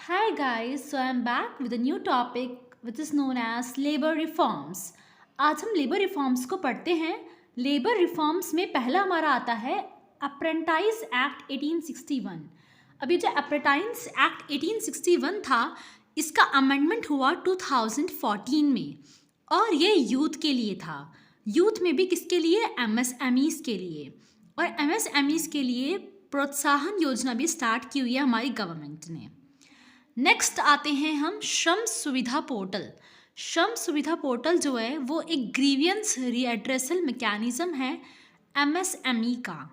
Hi guys, so I'm back with a new topic which is known as labor reforms. आज हम labour reforms को पढ़ते हैं। Labour reforms में पहला हमारा आता है अप्रेंटाइज एक्ट 1861। अभी जो अप्रेंटाइज एक्ट 1861 था, इसका अमेंडमेंट हुआ 2014 में और ये यूथ के लिए था। यूथ में भी किसके लिए? एमएसएमईज के लिए। और एमएसएमईज के लिए प्रोत्साहन योजना भी स्टार्ट की हुई है हमारी गवर्नमेंट ने। नेक्स्ट आते हैं हम श्रम सुविधा पोर्टल। श्रम सुविधा पोर्टल जो है वो एक ग्रीवियंस रीएड्रेसल मैकेनिज्म है एमएसएमई का।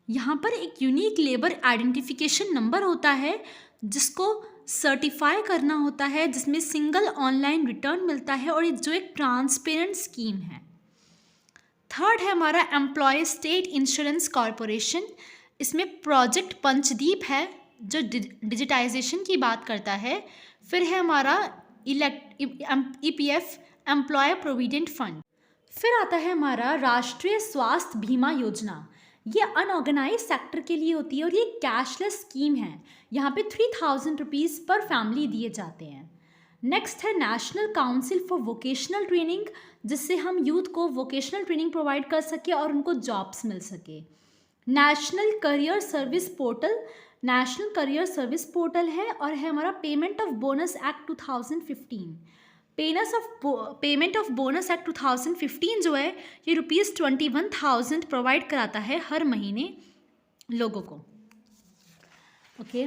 यहाँ पर एक यूनिक लेबर आइडेंटिफिकेशन नंबर होता है जिसको सर्टिफाई करना होता है, जिसमें सिंगल ऑनलाइन रिटर्न मिलता है और जो एक ट्रांसपेरेंट स्कीम है। थर्ड है हमारा एम्प्लॉय स्टेट इंश्योरेंस कॉरपोरेशन। इसमें प्रोजेक्ट पंचदीप है जो डिजिटाइजेशन की बात करता है। फिर है हमारा ईपीएफ एम्प्लॉय प्रोविडेंट फंड। फिर आता है हमारा राष्ट्रीय स्वास्थ्य बीमा योजना। ये अनऑर्गेनाइज सेक्टर के लिए होती है और ये कैशलेस स्कीम है। यहाँ पे 3000 रुपीज़ पर फैमिली दिए जाते हैं। नेक्स्ट है national council for vocational training, जिससे हम यूथ को वोकेशनल ट्रेनिंग प्रोवाइड कर सके और उनको जॉब्स मिल सके। National career service portal, national career service portal है और है हमारा payment of bonus act 2015। Payment of bonus act 2015 जो है ये ₹21,000 प्रोवाइड कराता है हर महीने लोगों को। ओके,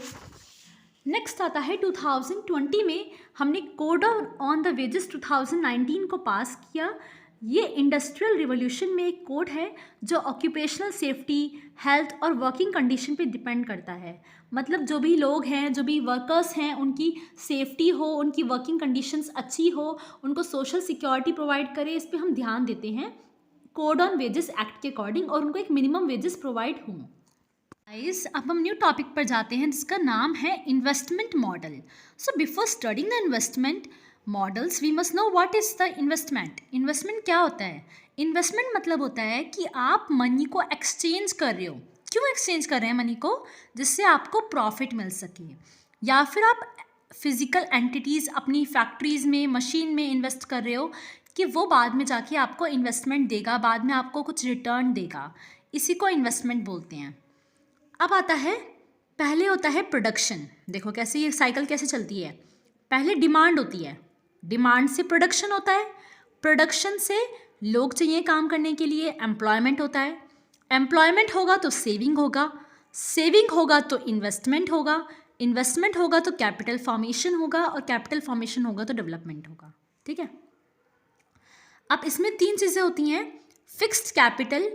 नेक्स्ट आता है 2020 में हमने कोड ऑन द वेजेस 2019 को पास किया। ये इंडस्ट्रियल रिवॉल्यूशन में एक कोड है जो ऑक्यूपेशनल सेफ्टी, हेल्थ और वर्किंग कंडीशन पे डिपेंड करता है। मतलब जो भी लोग हैं, जो भी वर्कर्स हैं, उनकी सेफ्टी हो, उनकी वर्किंग कंडीशंस अच्छी हो, उनको सोशल सिक्योरिटी प्रोवाइड करे, इस पर हम ध्यान देते हैं कोड ऑन वेजेस एक्ट के अकॉर्डिंग, और उनको एक मिनिमम वेजेस प्रोवाइड हों। गाइस, अब हम न्यू टॉपिक पर जाते हैं जिसका नाम है investment model. So before studying the investment models we must know what is the investment. Investment क्या होता है? इन्वेस्टमेंट मतलब होता है कि आप मनी को एक्सचेंज कर रहे हो। क्यों एक्सचेंज कर रहे हैं मनी को? जिससे आपको प्रॉफिट मिल सके। या फिर आप फिजिकल एंटिटीज़ अपनी फैक्ट्रीज़ में, मशीन में इन्वेस्ट कर रहे हो कि वो बाद में जाके आपको इन्वेस्टमेंट देगा, बाद में आपको कुछ रिटर्न देगा। इसी को इन्वेस्टमेंट बोलते हैं। अब आता है, पहले होता है प्रोडक्शन। देखो कैसे ये साइकिल कैसे चलती है। पहले डिमांड होती है, डिमांड से प्रोडक्शन होता है, प्रोडक्शन से लोग चाहिए काम करने के लिए, एम्प्लॉयमेंट होता है, एम्प्लॉयमेंट होगा तो सेविंग होगा, सेविंग होगा तो इन्वेस्टमेंट होगा, इन्वेस्टमेंट होगा तो कैपिटल फॉर्मेशन होगा, और कैपिटल फॉर्मेशन होगा तो डेवलपमेंट होगा। ठीक है। अब इसमें 3 चीज़ें होती हैं, फिक्स्ड कैपिटल,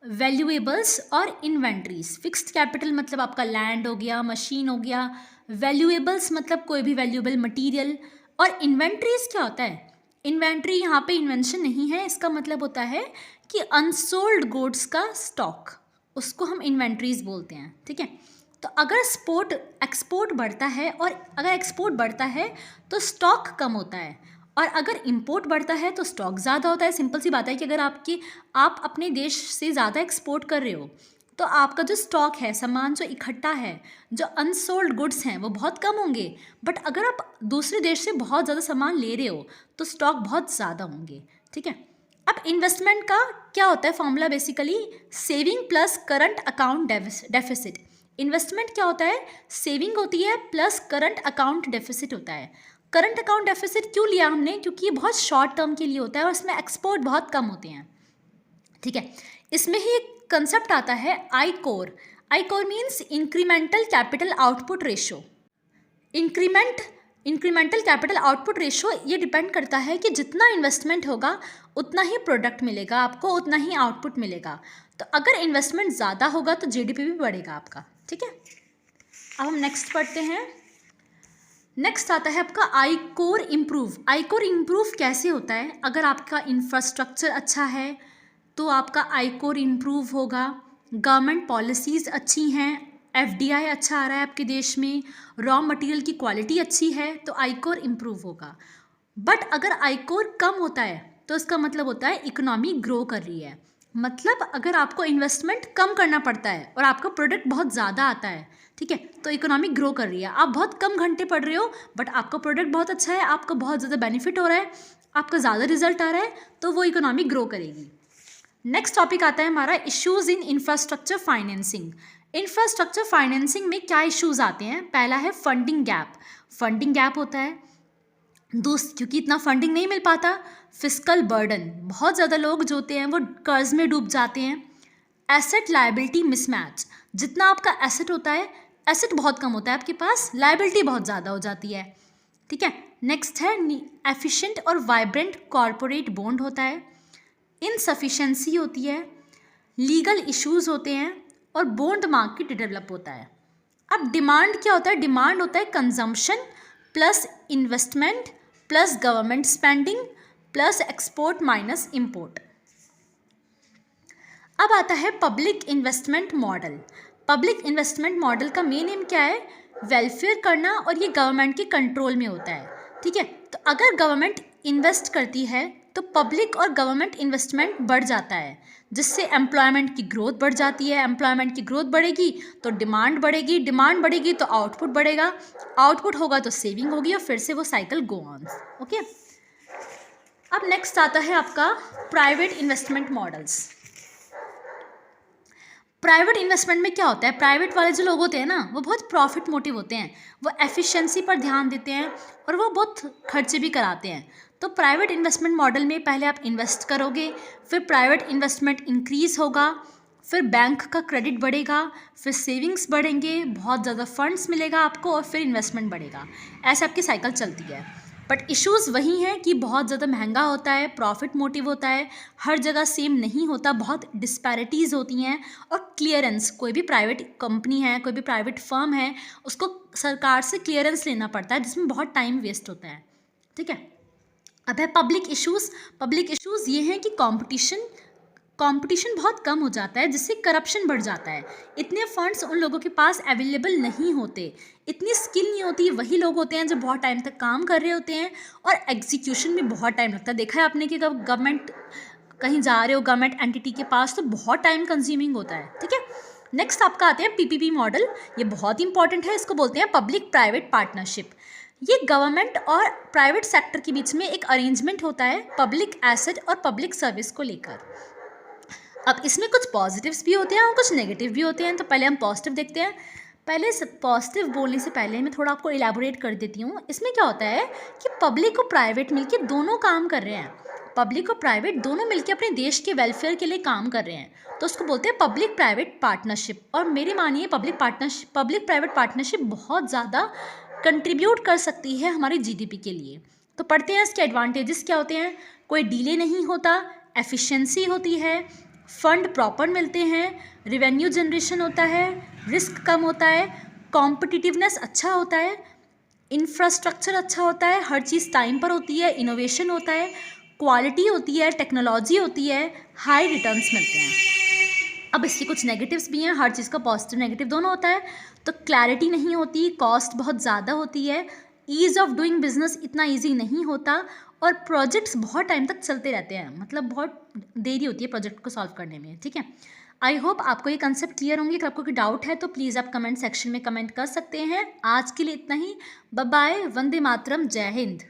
वैल्यूएबल्स और इन्वेंट्रीज। फिक्स्ड कैपिटल मतलब आपका लैंड हो गया, मशीन हो गया। वैल्यूएबल्स मतलब कोई भी वैल्यूएबल मटेरियल। और इन्वेंट्रीज क्या होता है? इन्वेंट्री यहाँ पे इन्वेंशन नहीं है, इसका मतलब होता है कि अनसोल्ड गुड्स का स्टॉक, उसको हम इन्वेंट्रीज बोलते हैं। ठीक है। तो अगर एक्सपोर्ट बढ़ता है, और अगर एक्सपोर्ट बढ़ता है तो स्टॉक कम होता है, और अगर इंपोर्ट बढ़ता है तो स्टॉक ज़्यादा होता है। सिंपल सी बात है कि अगर आप अपने देश से ज़्यादा एक्सपोर्ट कर रहे हो तो आपका जो स्टॉक है, सामान जो इकट्ठा है, जो अनसोल्ड गुड्स हैं वो बहुत कम होंगे। बट अगर आप दूसरे देश से बहुत ज़्यादा सामान ले रहे हो तो स्टॉक बहुत ज़्यादा होंगे। ठीक है। अब इन्वेस्टमेंट का क्या होता है formula? Basically saving plus current account deficit. Investment क्या होता है? सेविंग होती है प्लस करंट अकाउंट डेफिसिट होता है। करंट अकाउंट डेफिसिट क्यों लिया हमने? क्योंकि ये बहुत शॉर्ट टर्म के लिए होता है और इसमें एक्सपोर्ट बहुत कम होते हैं। ठीक है। इसमें ही एक कंसेप्ट आता है ICOR. ICOR means incremental capital output ratio. Incremental capital output ratio ये डिपेंड करता है कि जितना इन्वेस्टमेंट होगा उतना ही प्रोडक्ट मिलेगा आपको, उतना ही आउटपुट मिलेगा। तो अगर इन्वेस्टमेंट ज़्यादा होगा तो जीडीपी भी बढ़ेगा आपका। ठीक है। अब हम नेक्स्ट पढ़ते हैं। नेक्स्ट आता है आपका आई कोर इम्प्रूव। आई कोर इम्प्रूव कैसे होता है? अगर आपका इंफ्रास्ट्रक्चर अच्छा है तो आपका आई कोर इम्प्रूव होगा। गवर्नमेंट पॉलिसीज़ अच्छी हैं, एफडीआई अच्छा आ रहा है आपके देश में, रॉ मटेरियल की क्वालिटी अच्छी है, तो आई कोर इम्प्रूव होगा। बट अगर आई कोर कम होता है तो इसका मतलब होता है इकोनॉमी ग्रो कर रही है। मतलब अगर आपको इन्वेस्टमेंट कम करना पड़ता है और आपका प्रोडक्ट बहुत ज़्यादा आता है, ठीक है, तो इकोनॉमी ग्रो कर रही है। आप बहुत कम घंटे पढ़ रहे हो बट आपका प्रोडक्ट बहुत अच्छा है, आपको बहुत ज़्यादा बेनिफिट हो रहा है, आपका ज़्यादा रिजल्ट आ रहा है, तो वो इकोनॉमी ग्रो करेगी। नेक्स्ट टॉपिक आता है हमारा issues in infrastructure financing. Infrastructure financing में क्या इश्यूज़ आते हैं? पहला है फंडिंग गैप। फंडिंग गैप होता है क्योंकि इतना फंडिंग नहीं मिल पाता। फिस्कल बर्डन, बहुत ज़्यादा लोग जो होते हैं वो कर्ज में डूब जाते हैं। एसेट लायबिलिटी मिसमैच, जितना आपका एसेट होता है, एसेट बहुत कम होता है आपके पास, लायबिलिटी बहुत ज़्यादा हो जाती है, ठीक है। नेक्स्ट है एफिशिएंट और वाइब्रेंट कॉरपोरेट बॉन्ड होता है। इनसफिशेंसी होती है, लीगल इश्यूज होते हैं और बॉन्ड मार्केट डेवलप होता है। अब डिमांड क्या होता है? डिमांड होता है consumption plus investment plus government spending plus export minus import. अब आता है public investment model. Public investment model का मेन एम क्या है? वेलफेयर करना, और ये गवर्नमेंट के कंट्रोल में होता है, ठीक है। तो अगर गवर्नमेंट इन्वेस्ट करती है तो पब्लिक और गवर्नमेंट इन्वेस्टमेंट बढ़ जाता है, जिससे एम्प्लॉयमेंट की ग्रोथ बढ़ जाती है। एम्प्लॉयमेंट की ग्रोथ बढ़ेगी तो डिमांड बढ़ेगी, डिमांड बढ़ेगी तो आउटपुट बढ़ेगा, आउटपुट होगा तो सेविंग होगी, और फिर से वो साइकिल गो ऑन। ओके, अब नेक्स्ट आता है आपका private investment models. Private investment में क्या होता है? प्राइवेट वाले जो लोग होते हैं ना, वो बहुत प्रॉफिट मोटिव होते हैं, वो एफिशिएंसी पर ध्यान देते हैं और वो बहुत खर्चे भी कराते हैं। तो प्राइवेट इन्वेस्टमेंट मॉडल में पहले आप इन्वेस्ट करोगे, फिर प्राइवेट इन्वेस्टमेंट इंक्रीज़ होगा, फिर बैंक का क्रेडिट बढ़ेगा, फिर सेविंग्स बढ़ेंगे, बहुत ज़्यादा फंड्स मिलेगा आपको, और फिर इन्वेस्टमेंट बढ़ेगा। ऐसे आपकी साइकिल चलती है। बट इश्यूज़ वही हैं कि बहुत ज़्यादा महंगा होता है, प्रॉफिट मोटिव होता है, हर जगह सेम नहीं होता, बहुत डिस्पैरिटीज़ होती हैं, और क्लियरेंस, कोई भी प्राइवेट कंपनी है, कोई भी प्राइवेट फर्म है, उसको सरकार से क्लियरेंस लेना पड़ता है, जिसमें बहुत टाइम वेस्ट होता है, ठीक है। अब है पब्लिक इश्यूज़। पब्लिक इश्यूज़ ये हैं कि कंपटीशन बहुत कम हो जाता है, जिससे करप्शन बढ़ जाता है। इतने फंड्स उन लोगों के पास अवेलेबल नहीं होते, इतनी स्किल नहीं होती, वही लोग होते हैं जो बहुत टाइम तक काम कर रहे होते हैं, और एग्जीक्यूशन में बहुत टाइम लगता है। देखा है आपने कि जब गवर्नमेंट कहीं जा रहे हो गवर्नमेंट एंटिटी के पास, तो बहुत टाइम कंज्यूमिंग होता है, ठीक है। नेक्स्ट आपका आते हैं पीपीपी मॉडल। ये बहुत इंपॉर्टेंट है, इसको बोलते हैं पब्लिक प्राइवेट पार्टनरशिप। ये गवर्नमेंट और प्राइवेट सेक्टर के बीच में एक अरेंजमेंट होता है पब्लिक एसेट और पब्लिक सर्विस को लेकर। अब इसमें कुछ पॉजिटिव्स भी होते हैं और कुछ नेगेटिव भी होते हैं। तो पहले हम पॉजिटिव देखते हैं। पहले पॉजिटिव बोलने से पहले मैं थोड़ा आपको इलेबोरेट कर देती हूँ। इसमें क्या होता है कि पब्लिक और प्राइवेट मिलके दोनों काम कर रहे हैं, पब्लिक और प्राइवेट दोनों मिलके अपने देश के वेलफेयर के लिए काम कर रहे हैं, तो उसको बोलते हैं पब्लिक प्राइवेट पार्टनरशिप। और मेरी मानिए पब्लिक प्राइवेट पार्टनरशिप बहुत ज़्यादा कंट्रीब्यूट कर सकती है हमारी जीडीपी के लिए। तो पढ़ते हैं इसके एडवांटेजेस क्या होते हैं। कोई डिले नहीं होता, एफिशिएंसी होती है, फंड प्रॉपर मिलते हैं, रेवेन्यू जनरेशन होता है, रिस्क कम होता है, कॉम्पिटिटिवनेस अच्छा होता है, इंफ्रास्ट्रक्चर अच्छा होता है, हर चीज़ टाइम पर होती है, इनोवेशन होता है, क्वालिटी होती है, टेक्नोलॉजी होती है, हाई रिटर्न्स मिलते हैं। अब इसके कुछ नेगेटिव्स भी हैं, हर चीज़ का पॉजिटिव नेगेटिव दोनों होता है। तो क्लैरिटी नहीं होती, कॉस्ट बहुत ज़्यादा होती है, ईज़ ऑफ डूइंग बिजनेस इतना ईजी नहीं होता, और प्रोजेक्ट्स बहुत टाइम तक चलते रहते हैं, मतलब बहुत देरी होती है प्रोजेक्ट को सॉल्व करने में, ठीक है। आई होप आपको ये कंसेप्ट क्लियर होंगे। अगर आपको कोई डाउट है तो प्लीज़ आप कमेंट सेक्शन में कमेंट कर सकते हैं। आज के लिए इतना ही, बाय बाय, वंदे मातरम, जय हिंद।